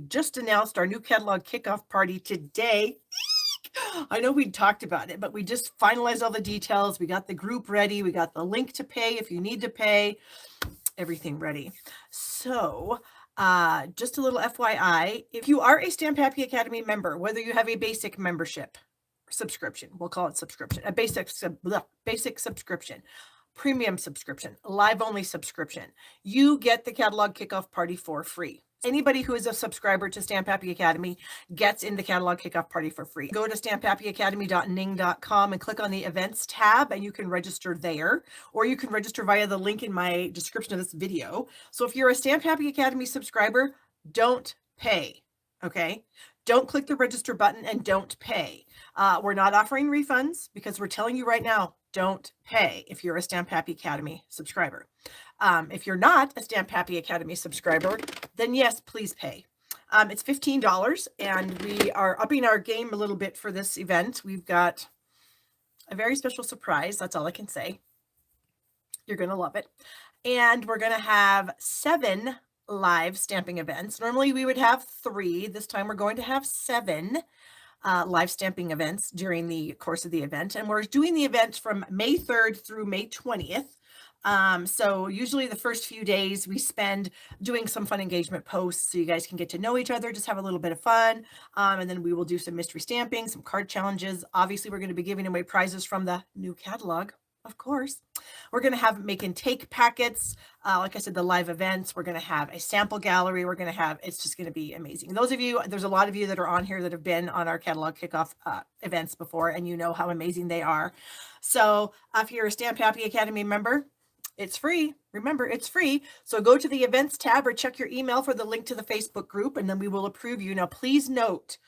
just announced our new catalog kickoff party today. I know we talked about it, but we just finalized all the details. We got the group ready. We got the link to pay if you need to pay, everything ready. So just a little FYI, if you are a Stamp Happy Academy member, whether you have a basic membership, subscription, we'll call it subscription, a basic subscription, premium subscription, live only subscription, you get the catalog kickoff party for free. Anybody who is a subscriber to Stamp Happy Academy gets in the catalog kickoff party for free. Go to stamphappyacademy.ning.com and click on the events tab, and you can register there, or you can register via the link in my description of this video. So if you're a Stamp Happy Academy subscriber, don't pay. Okay, don't click the register button and don't pay. We're not offering refunds because we're telling you right now, don't pay if you're a Stamp Happy Academy subscriber. If you're not a Stamp Happy Academy subscriber, then yes, please pay. It's $15, and we are upping our game a little bit for this event. We've got a very special surprise. That's all I can say. You're going to love it. And we're going to have 7 live stamping events. Normally we would have 3. This time we're going to have 7 live stamping events during the course of the event. And we're doing the event from May 3rd through May 20th. So usually the first few days we spend doing some fun engagement posts so you guys can get to know each other, just have a little bit of fun. And then we will do some mystery stamping, some card challenges. Obviously, we're going to be giving away prizes from the new catalog. Of course, we're going to have make and take packets. Like I said, the live events, we're going to have a sample gallery. We're going to have, it's just going to be amazing. Those of you, there's a lot of you that are on here that have been on our catalog kickoff events before, and you know how amazing they are. So if you're a Stamp Happy Academy member, it's free. Remember, it's free. So go to the events tab or check your email for the link to the Facebook group, and then we will approve you. Now, please note,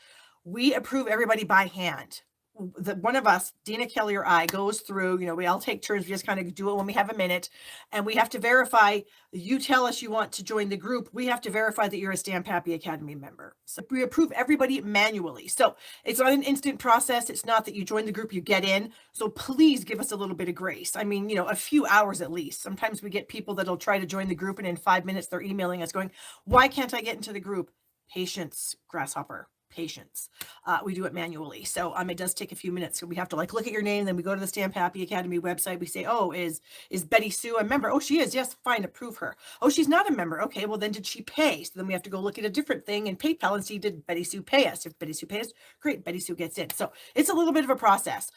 we approve everybody by hand. One of us, Dina Kelly or I, goes through, we all take turns. We just kind of do it when we have a minute, and we have to verify. You tell us you want to join the group. We have to verify that you're a Stamp Happy Academy member. So we approve everybody manually. So it's not an instant process. It's not that you join the group, you get in. So please give us a little bit of grace. I mean, a few hours at least. Sometimes we get people that'll try to join the group, and in 5 minutes they're emailing us going, why can't I get into the group? Patience, grasshopper. Patience. We do it manually. So it does take a few minutes. So we have to look at your name. Then we go to the Stamp Happy Academy website. We say, oh, is Betty Sue a member? Oh, she is. Yes, fine. Approve her. Oh, she's not a member. Okay, well then did she pay? So then we have to go look at a different thing in PayPal and see, did Betty Sue pay us? If Betty Sue pays us, great. Betty Sue gets in. So it's a little bit of a process,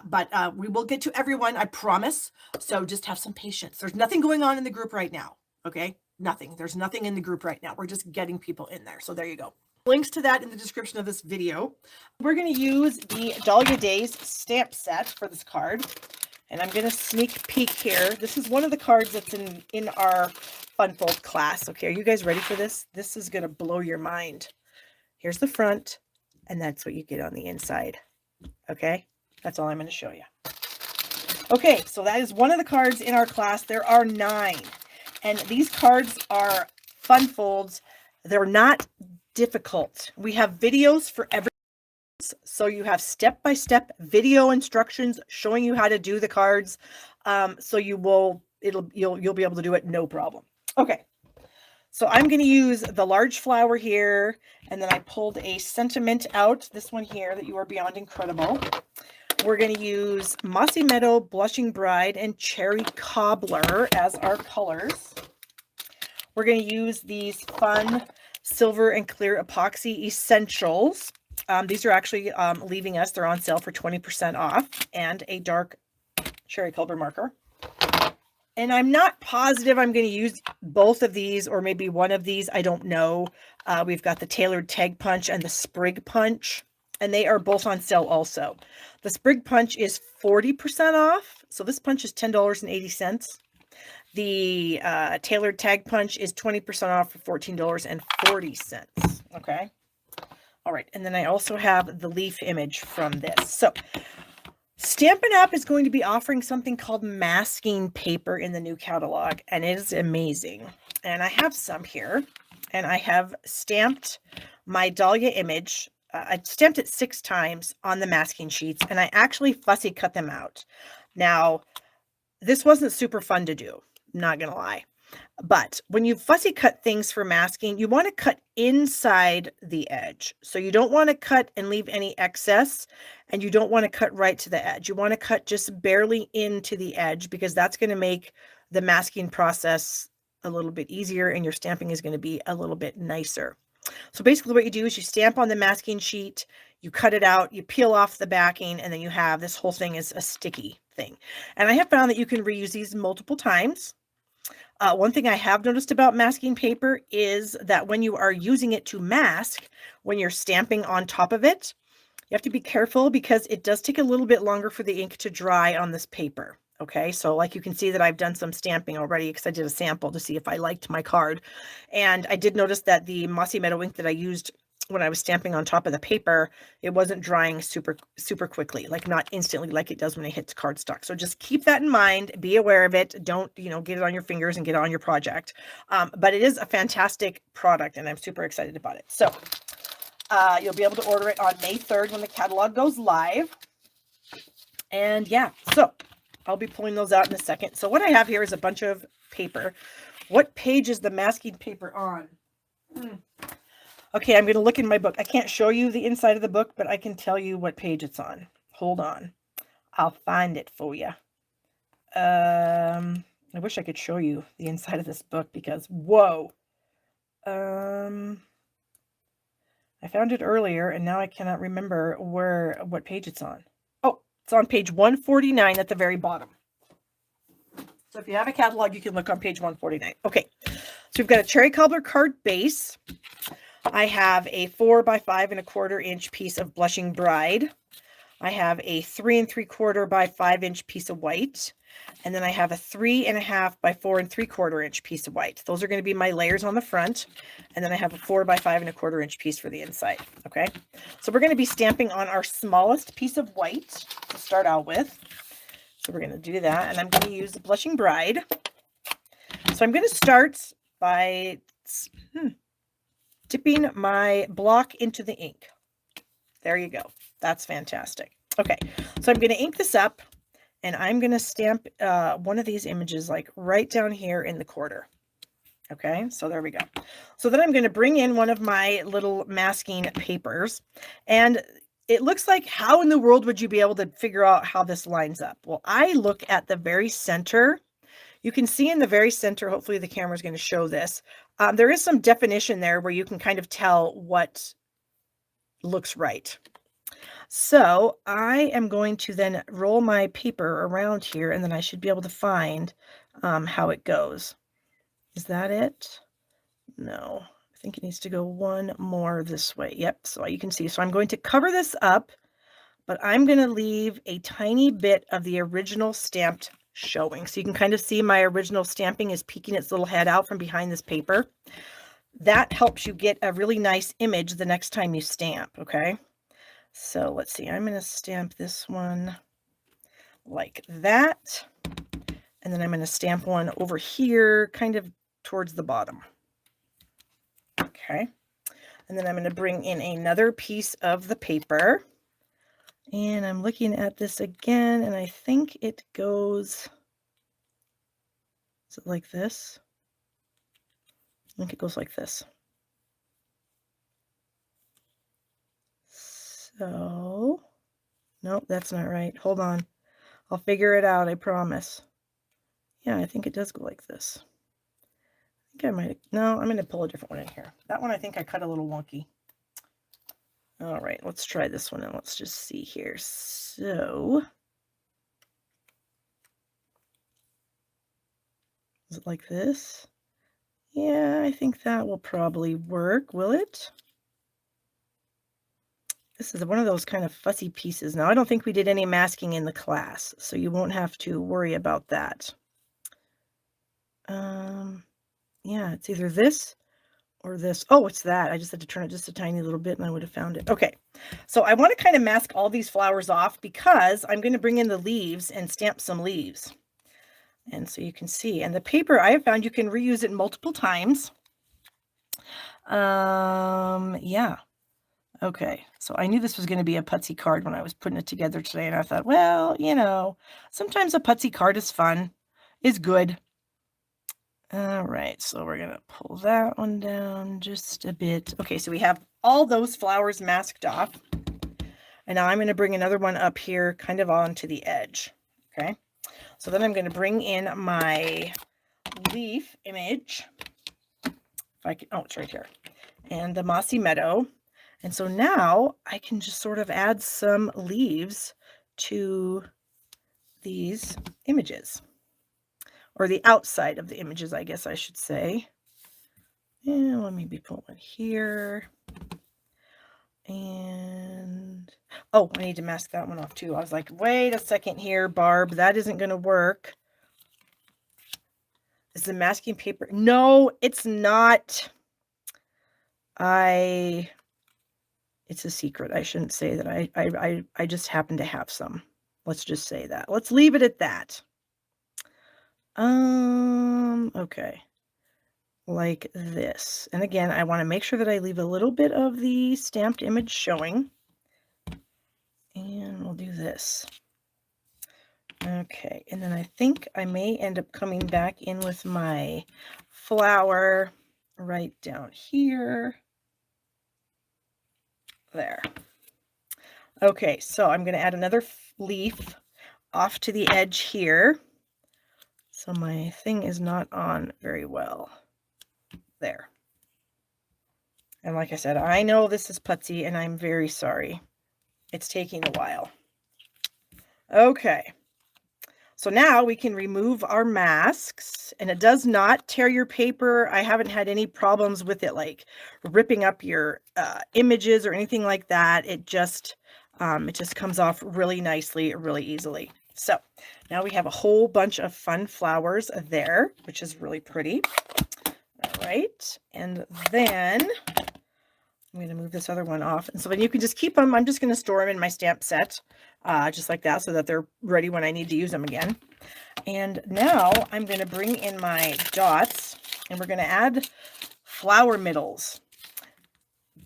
but we will get to everyone, I promise. So just have some patience. There's nothing going on in the group right now. Okay, nothing. There's nothing in the group right now. We're just getting people in there. So there you go. Links to that in the description of this video. We're going to use the Dahlia Days stamp set for this card. And I'm going to sneak peek here. This is one of the cards that's in our Fun Fold class. Okay, are you guys ready for this? This is going to blow your mind. Here's the front, and that's what you get on the inside. Okay, that's all I'm going to show you. Okay, so that is one of the cards in our class. There are 9. And these cards are Fun Folds. They're not difficult. We have videos for every, so you have step-by-step video instructions showing you how to do the cards. So you'll be able to do it no problem. Okay, so I'm going to use the large flower here, and then I pulled a sentiment out, this one here, that you are beyond incredible. We're going to use Mossy Meadow, Blushing Bride, and Cherry Cobbler as our colors. We're going to use these fun silver and clear epoxy essentials. These are actually leaving us. They're on sale for 20% off, and a dark cherry color marker. And I'm not positive I'm going to use both of these or maybe one of these. I don't know. We've got the tailored tag punch and the sprig punch, and they are both on sale also. The sprig punch is 40% off. So this punch is $10.80. The tailored tag punch is 20% off for $14.40. Okay. All right. And then I also have the leaf image from this. So Stampin' Up! Is going to be offering something called masking paper in the new catalog, and it is amazing. And I have some here, and I have stamped my Dahlia image. I stamped it 6 times on the masking sheets, and I actually fussy cut them out. Now, this wasn't super fun to do. Not gonna lie. But when you fussy cut things for masking, you want to cut inside the edge. So you don't want to cut and leave any excess, and you don't want to cut right to the edge. You want to cut just barely into the edge, because that's going to make the masking process a little bit easier, and your stamping is going to be a little bit nicer. So basically what you do is you stamp on the masking sheet, you cut it out, you peel off the backing, and then you have this whole thing is a sticky thing. And I have found that you can reuse these multiple times. One thing I have noticed about masking paper is that when you are using it to mask, when you're stamping on top of it, you have to be careful, because it does take a little bit longer for the ink to dry on this paper. Okay, so like you can see that I've done some stamping already, because I did a sample to see if I liked my card. And I did notice that the Mossy Meadow ink that I used when I was stamping on top of the paper, it wasn't drying super quickly, like not instantly like it does when it hits cardstock. So just keep that in mind, be aware of it. Don't, get it on your fingers and get it on your project. But it is a fantastic product, and I'm super excited about it. So you'll be able to order it on May 3rd when the catalog goes live. And yeah, so I'll be pulling those out in a second. So what I have here is a bunch of paper. What page is the masking paper on? Okay, I'm going to look in my book. I can't show you the inside of the book, but I can tell you what page it's on. Hold on. I'll find it for you. I wish I could show you the inside of this book, because, whoa. I found it earlier, and now I cannot remember what page it's on. Oh, it's on page 149 at the very bottom. So if you have a catalog, you can look on page 149. Okay, so we've got a cherry cobbler card base. I have a 4 by 5 1/4 inch piece of Blushing Bride. I have a 3 3/4 by 5 inch piece of white. And then I have a 3 1/2 by 4 3/4 inch piece of white. Those are going to be my layers on the front. And then I have a 4 by 5 1/4 inch piece for the inside. Okay. So we're going to be stamping on our smallest piece of white to start out with. So we're going to do that. And I'm going to use the Blushing Bride. So I'm going to start by dipping my block into the ink. There you go. That's fantastic. Okay, so I'm going to ink this up, and I'm going to stamp one of these images like right down here in the quarter. Okay, so there we go. So then I'm going to bring in one of my little masking papers, and it looks like, how in the world would you be able to figure out how this lines up? Well, I look at the very center. You can see in the very center, hopefully the camera is going to show this. There is some definition there where you can kind of tell what looks right. So I am going to then roll my paper around here, and then I should be able to find how it goes. Is that it? No, I think it needs to go one more this way. Yep, so you can see. So I'm going to cover this up, but I'm going to leave a tiny bit of the original stamped showing. So you can kind of see my original stamping is peeking its little head out from behind this paper. That helps you get a really nice image the next time you stamp, okay? So let's see, I'm going to stamp this one like that. And then I'm going to stamp one over here, kind of towards the bottom. Okay. And then I'm going to bring in another piece of the paper. And I'm looking at this again, and I think it goes, is it like this? I think it goes like this. So, nope, that's not right. Hold on. I'll figure it out, I promise. Yeah, I think it does go like this. I think I might, no, I'm going to pull a different one in here. That one I think I cut a little wonky. All right, let's try this one, and let's just see here. So, is it like this? Yeah, I think that will probably work, will it? This is one of those kind of fussy pieces. Now, I don't think we did any masking in the class, so you won't have to worry about that. Yeah, it's either this or this. Oh, it's that. I just had to turn it just a tiny little bit, and I would have found it. Okay, so I want to kind of mask all these flowers off, because I'm going to bring in the leaves and stamp some leaves. And so you can see, and the paper, I have found you can reuse it multiple times. Yeah. Okay, so I knew this was going to be a putsy card when I was putting it together today, and I thought, well, sometimes a putsy card is fun, is good. All right, so we're gonna pull that one down just a bit. Okay, so we have all those flowers masked off. And now I'm going to bring another one up here kind of onto the edge. Okay, so then I'm going to bring in my leaf image. If I can, oh, it's right here. And the mossy meadow. And so now I can just sort of add some leaves to these images, or the outside of the images, I guess I should say. And let me put one here. And oh, I need to mask that one off too. I was like, wait a second here, Barb, that isn't going to work. Is the masking paper? No, it's not. It's a secret. I shouldn't say that. I just happen to have some. Let's just say that. Let's leave it at that. Okay. Like this. And again, I want to make sure that I leave a little bit of the stamped image showing. And we'll do this. Okay, and then I think I may end up coming back in with my flower right down here. There. Okay, so I'm going to add another leaf off to the edge here. So my thing is not on very well. There. And like I said, I know this is putsy and I'm very sorry. It's taking a while. Okay. So now we can remove our masks, and it does not tear your paper. I haven't had any problems with it like ripping up your images or anything like that. It just comes off really nicely, really easily. So now we have a whole bunch of fun flowers there, which is really pretty. All right, and then I'm going to move this other one off. And so then you can just keep them. I'm just going to store them in my stamp set, just like that, so that they're ready when I need to use them again. And now I'm going to bring in my dots, and we're going to add flower middles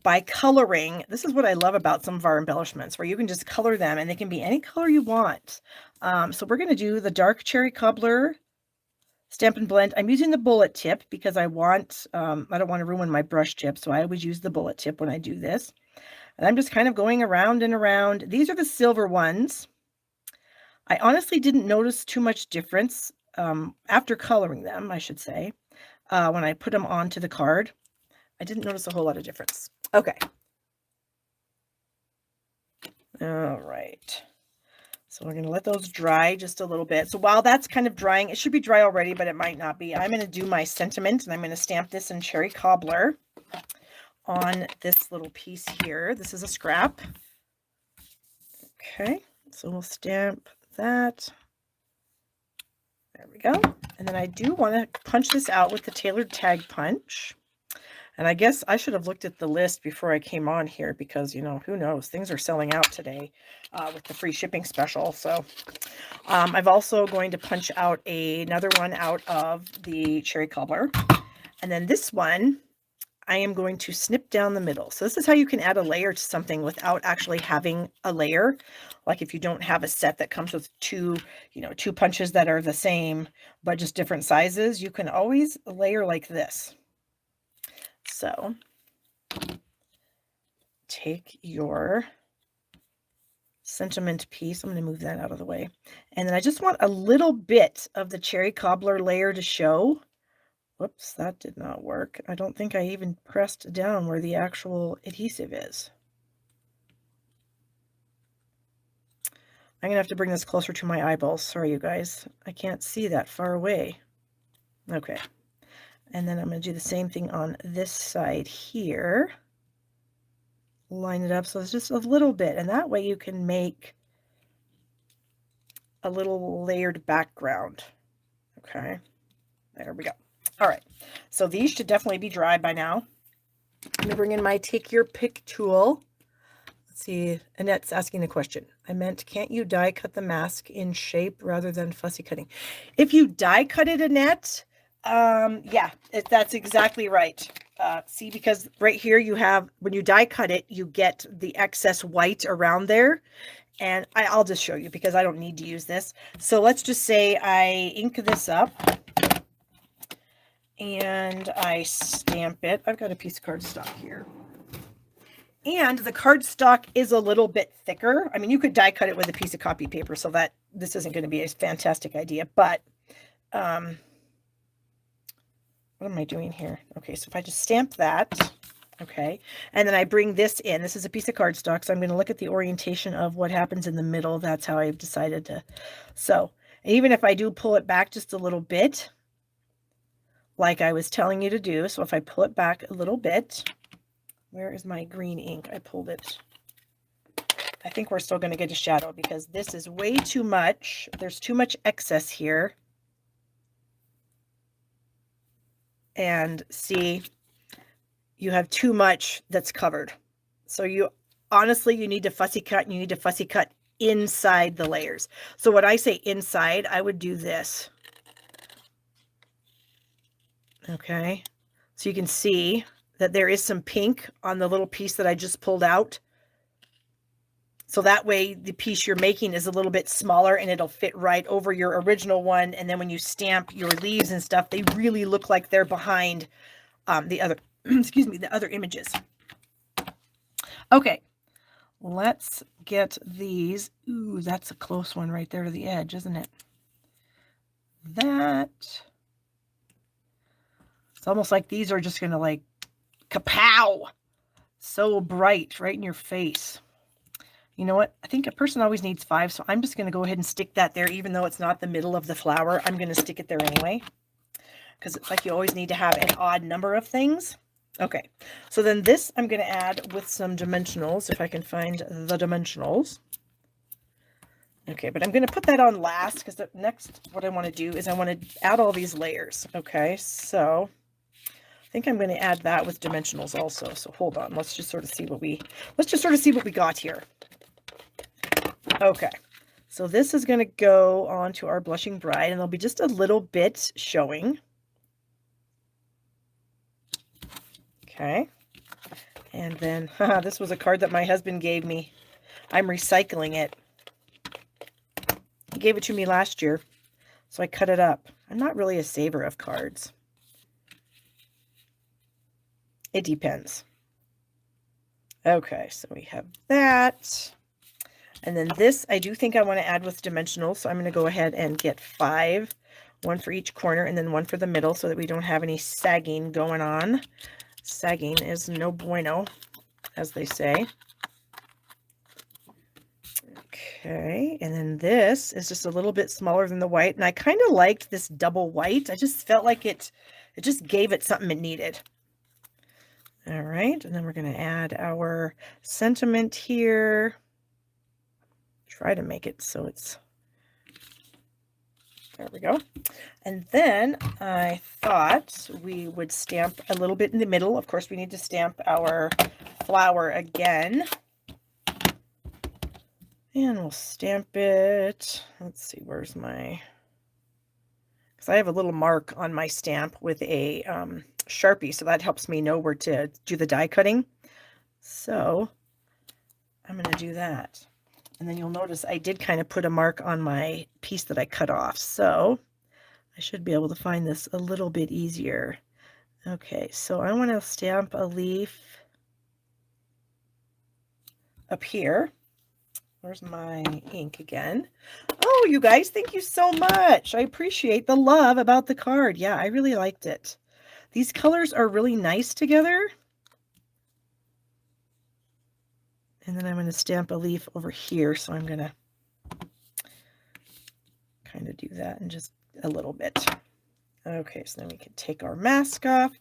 by coloring. This is what I love about some of our embellishments, where you can just color them, and they can be any color you want. So we're going to do the dark cherry cobbler Stampin' Blend. I'm using the bullet tip because I don't want to ruin my brush tip, so I always use the bullet tip when I do this. And I'm just kind of going around and around. These are the silver ones. I honestly didn't notice too much difference after coloring them, I should say, when I put them onto the card. I didn't notice a whole lot of difference. Okay. All right. So we're going to let those dry just a little bit. So while that's kind of drying, it should be dry already, but it might not be. I'm going to do my sentiment, and I'm going to stamp this in Cherry Cobbler on this little piece here. This is a scrap. Okay, so we'll stamp that. There we go. And then I do want to punch this out with the tailored tag punch. And I guess I should have looked at the list before I came on here because, you know, who knows? Things are selling out today with the free shipping special. So I'm also going to punch out another one out of the Cherry Cobbler. And then this one, I am going to snip down the middle. So this is how you can add a layer to something without actually having a layer. Like if you don't have a set that comes with two punches that are the same, but just different sizes, you can always layer like this. So take your sentiment piece. I'm going to move that out of the way. And then I just want a little bit of the Cherry Cobbler layer to show. Whoops, that did not work. I don't think I even pressed down where the actual adhesive is. I'm going to have to bring this closer to my eyeballs. Sorry, you guys. I can't see that far away. Okay. And then I'm going to do the same thing on this side here. Line it up so it's just a little bit. And that way you can make a little layered background. Okay. There we go. All right. So these should definitely be dry by now. Let me bring in my Take Your Pick tool. Let's see. Annette's asking a question. I meant, can't you die cut the mask in shape rather than fussy cutting? If you die cut it, Annette, yeah, that's exactly right. See, because right here you have, when you die cut it, you get the excess white around there. And I'll just show you because I don't need to use this. So let's just say I ink this up and I stamp it. I've got a piece of cardstock here. And the cardstock is a little bit thicker. I mean, you could die cut it with a piece of copy paper, so that this isn't going to be a fantastic idea, but what am I doing here? Okay, so if I just stamp that, okay, and then I bring this in. This is a piece of cardstock, so I'm going to look at the orientation of what happens in the middle. That's how I've decided to. So even if I do pull it back just a little bit, like I was telling you to do, so if I pull it back a little bit, where is my green ink? I pulled it. I think we're still going to get a shadow because this is way too much. There's too much excess here. And see, you have too much that's covered. So you honestly, you need to fussy cut, and you need to fussy cut inside the layers. So when I say inside, I would do this. Okay. So you can see that there is some pink on the little piece that I just pulled out. So that way the piece you're making is a little bit smaller and it'll fit right over your original one. And then when you stamp your leaves and stuff, they really look like they're behind the other, excuse me, the other images. Okay, let's get these. Ooh, that's a close one right there to the edge, isn't it? That. It's almost like these are just going to like kapow, so bright right in your face. You know what? I think a person always needs 5, so I'm just going to go ahead and stick that there, even though it's not the middle of the flower. I'm going to stick it there anyway, because it's like you always need to have an odd number of things. Okay, so then this I'm going to add with some dimensionals, if I can find the dimensionals. Okay, but I'm going to put that on last, because the next, what I want to do is I want to add all these layers. Okay, so I think I'm going to add that with dimensionals also. So hold on, let's just sort of see what we got here. Okay, so this is going to go on to our Blushing Bride, and there'll be just a little bit showing. Okay, and then this was a card that my husband gave me. I'm recycling it. He gave it to me last year, so I cut it up. I'm not really a saver of cards. It depends. Okay, so we have that. And then this, I do think I want to add with dimensionals, so I'm going to go ahead and get 5, 1 for each corner and then 1 for the middle, so that we don't have any sagging going on. Sagging is no bueno, as they say. Okay, and then this is just a little bit smaller than the white, and I kind of liked this double white. I just felt like it just gave it something it needed. All right, and then we're going to add our sentiment here. Try to make it so it's, there we go. And then I thought we would stamp a little bit in the middle. Of course, we need to stamp our flower again. And we'll stamp it. Let's see, where's my, because I have a little mark on my stamp with a Sharpie, so that helps me know where to do the die cutting. So I'm going to do that. And then you'll notice I did kind of put a mark on my piece that I cut off. So I should be able to find this a little bit easier. Okay, so I want to stamp a leaf up here. Where's my ink again? Oh, you guys, thank you so much. I appreciate the love about the card. Yeah, I really liked it. These colors are really nice together. And then I'm going to stamp a leaf over here. So I'm going to kind of do that in just a little bit. Okay, so then we can take our mask off.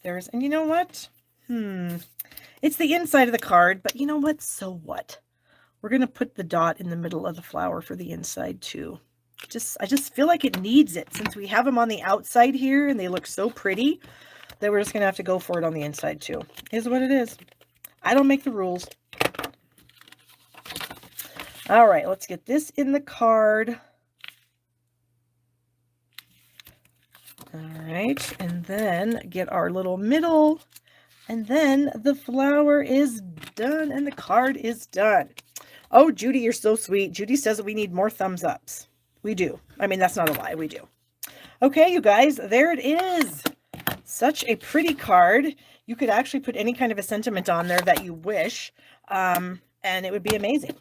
And you know what? It's the inside of the card, but you know what? So what? We're going to put the dot in the middle of the flower for the inside too. I just feel like it needs it, since we have them on the outside here and they look so pretty, that we're just going to have to go for it on the inside too. Is what it is. I don't make the rules. All right, let's get this in the card. All right, and then get our little middle, and then the flower is done and the card is done. Oh, Judy, you're so sweet. Judy says that we need more thumbs ups. We do. I mean, that's not a lie. We do. Okay, you guys, there it is. Such a pretty card. You could actually put any kind of a sentiment on there that you wish, and it would be amazing.